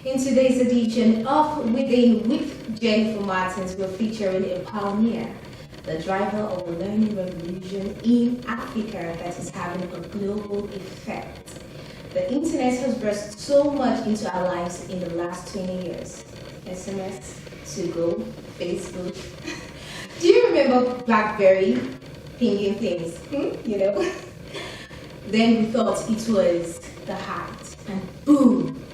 In today's edition of Within with Jennifer Martins, we're featuring a pioneer, the driver of a learning revolution in Africa that is having a global effect. The internet has burst so much into our lives in the last 20 years. SMS, to go, Facebook. Do you remember BlackBerry pinging things? Then we thought it was the height, and boom!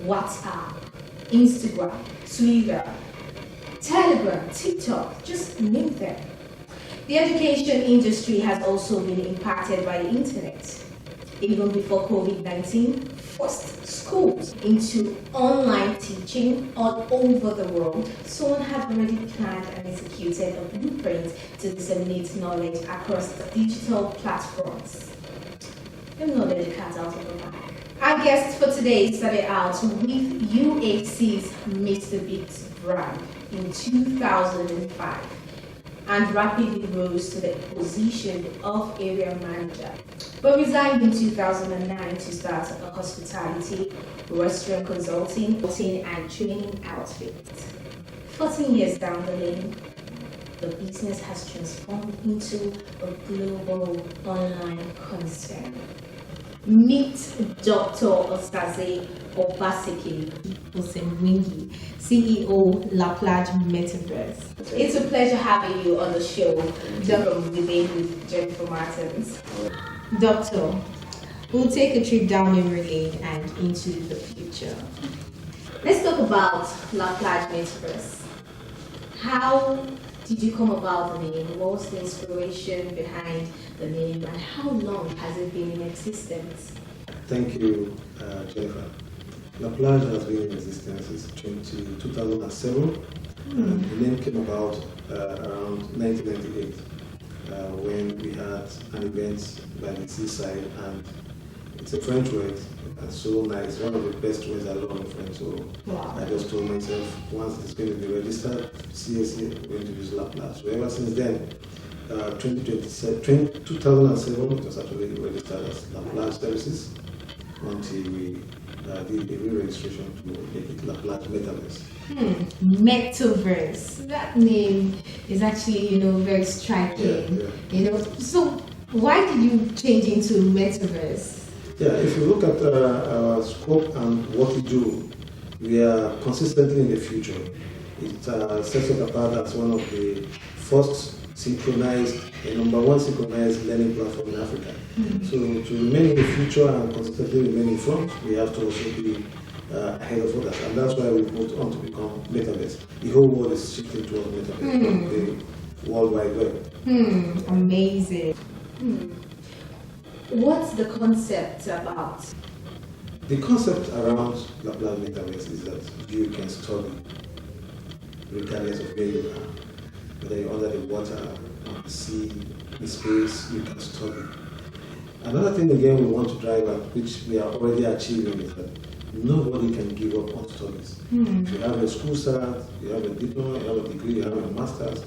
WhatsApp, Instagram, Twitter, Telegram, TikTok, just name them. The education industry has also been impacted by the internet. Even before COVID-19 forced schools into online teaching all over the world, someone had already planned and executed a blueprint to disseminate knowledge across the digital platforms. Don't know the cat out of the bag. Our guest for today started out with UAC's Mr. Big's brand in 2005 and rapidly rose to the position of area manager, but resigned in 2009 to start a hospitality, restaurant consulting, and training outfit. 14 years down the lane, the business has transformed into a global online concern. Meet Dr. Osaze Obaseki Osemwingi, CEO Plage Metaverse. It's a pleasure having you on the show, Dr. Within with Jennifer Martins. Doctor, we'll take a trip down memory lane and into the future. Let's talk about Plage Metaverse. How did you come about the name? What was the inspiration behind the name, and how long has it been in existence? Thank you, Jennifer. Plage has been in existence since 2007. The name came about around 1998 when we had an event by the seaside, and it's a French word, and so nice, one of the best words I learned in French. So wow. I just told myself, once it's going to be registered, CSE, I'm going to use Plage. So ever since then, 2007, it was actually registered as Plage Services until we did a re-registration to make it Plage Metaverse. Metaverse. That name is actually, very striking. Yeah. So why did you change into Metaverse? Yeah, if you look at our scope and what we do, we are consistently in the future. It sets us apart as one of the first number one synchronized learning platform in Africa. So to remain in the future and consistently remain in front, we have to also be ahead of others, and that's why we moved on to become Metaverse. The whole world is shifting towards Metaverse, the World Wide Web. Amazing. What's the concept about? The concept around Plage Metaverse is that you can study regardless of where you are. Whether you're under the water, on the sea, in space, you can study. Another thing again we want to drive at, which we are already achieving, is that nobody can give up on studies. If you have a school cert, you have a diploma, you have a degree, you have a master's,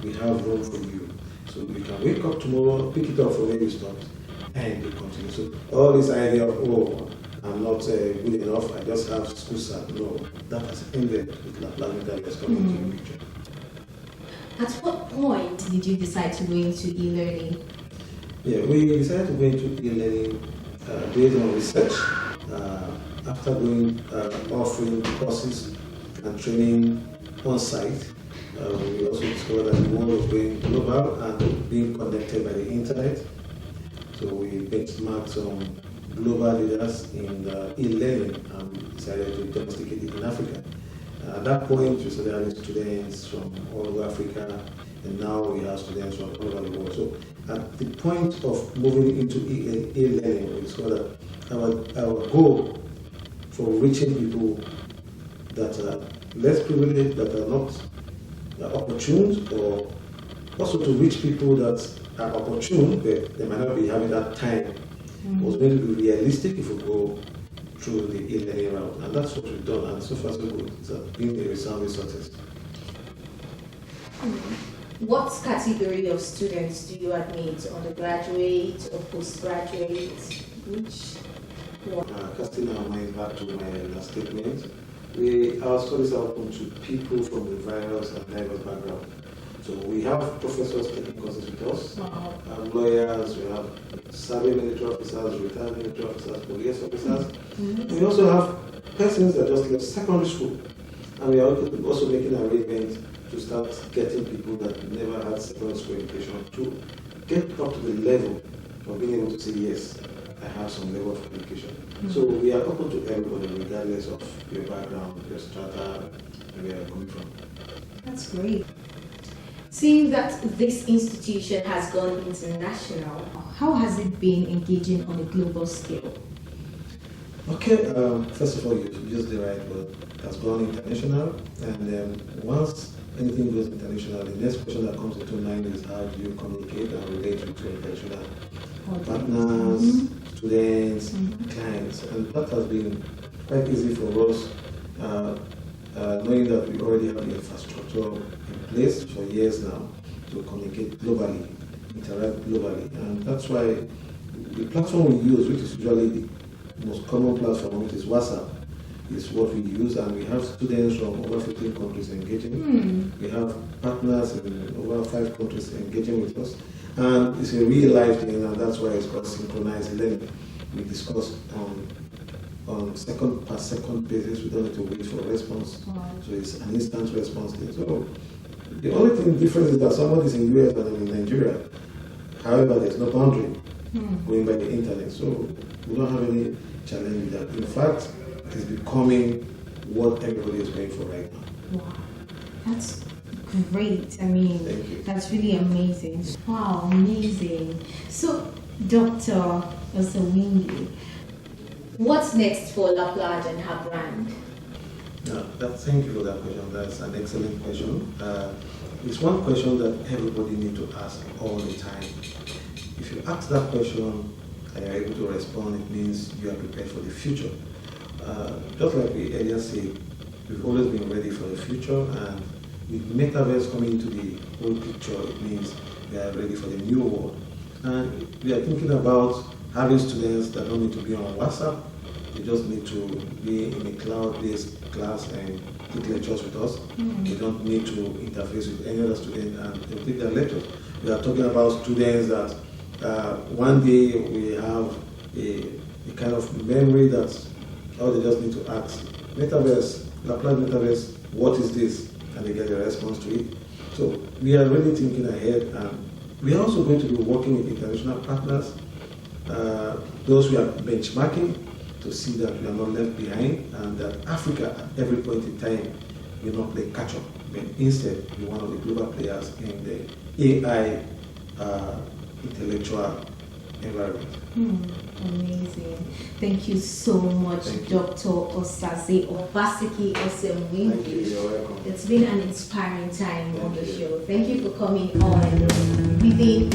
we have room for you. So you can wake up tomorrow, pick it up from where you stopped, and you continue. So all this idea of, I'm not good enough, I just have school cert, no, that has ended with Plage Metaverse coming into the picture. At what point did you decide to go into e-learning? Yeah, we decided to go into e-learning based on research. After offering courses and training on site, we also discovered that the world was going global and being connected by the internet. So we benchmarked some global leaders in e-learning and decided to domesticate it in Africa. At that point, we started having students from all over Africa, and now we have students from all over the world. So at the point of moving into e-learning, we discovered that our goal for reaching people that are less privileged, that are not opportune, or also to reach people that are opportune, but they might not be having that time, was going to be realistic if we go through the e-learning route. And that's what we've done, and so far so good. It's been a resounding success. What category of students do you admit? Undergraduate or postgraduate? Which Casting our minds back to my last statement, our studies are open to people from the various and diverse backgrounds. So we have professors taking courses with us, lawyers, we have serving military officers, retired military officers, police officers. Mm-hmm. We also have persons that just left secondary school, and we are also making arrangements to start getting people that never had secondary school education to get up to the level of being able to say, yes, I have some level of education. Mm-hmm. So we are open to everybody regardless of your background, your strata, and where you're coming from. That's great. Seeing that this institution has gone international, how has it been engaging on a global scale? Okay, first of all, you used the right word. It has gone international, and once anything goes international, the next question that comes into mind is how do you communicate and relate with your international partners, mm-hmm. students, mm-hmm. clients, and that has been quite easy for us, knowing that we already have the infrastructure in place for years now to communicate globally, interact globally, and that's why the platform we use, which is usually the most common platform, which is WhatsApp, is what we use, and we have students from over 15 countries engaging. We have partners in over 5 countries engaging with us, and it's a real life thing, and that's why it's called synchronized learning. We discuss on second per second basis. We don't need to wait for a response, so it's an instant response thing. So the only thing difference is that someone is in US and I'm in Nigeria. However, there's no boundary going by the internet, so we don't have any challenge with that. In fact, it is becoming what everybody is going for right now. Wow, that's great. I mean, that's really amazing. Wow, amazing. So, Dr. Osawingi, what's next for La Plage and her brand? Thank you for that question. That's an excellent question. It's one question that everybody needs to ask all the time. If you ask that question and you're able to respond, it means you are prepared for the future. Just like we earlier said, we've always been ready for the future, and with metaverse coming into the whole picture, it means we are ready for the new world. And we are thinking about having students that don't need to be on WhatsApp. They just need to be in a cloud-based class and take lectures with us. They don't need to interface with any other student, and they'll take their lectures. We are talking about students that one day we have a kind of memory that all they just need to ask, metaverse, La Plage metaverse, what is this? And they get a response to it. So we are really thinking ahead, and we are also going to be working with international partners, those we are benchmarking to see that we are not left behind, and that Africa at every point in time will not play catch up, but instead be one of the global players in the AI intellectual environment. Amazing. Thank you so much, Dr. Osaze Obaseki Osawingi. Thank you, you're welcome. It's been an inspiring time on the show. Thank you for coming on. Within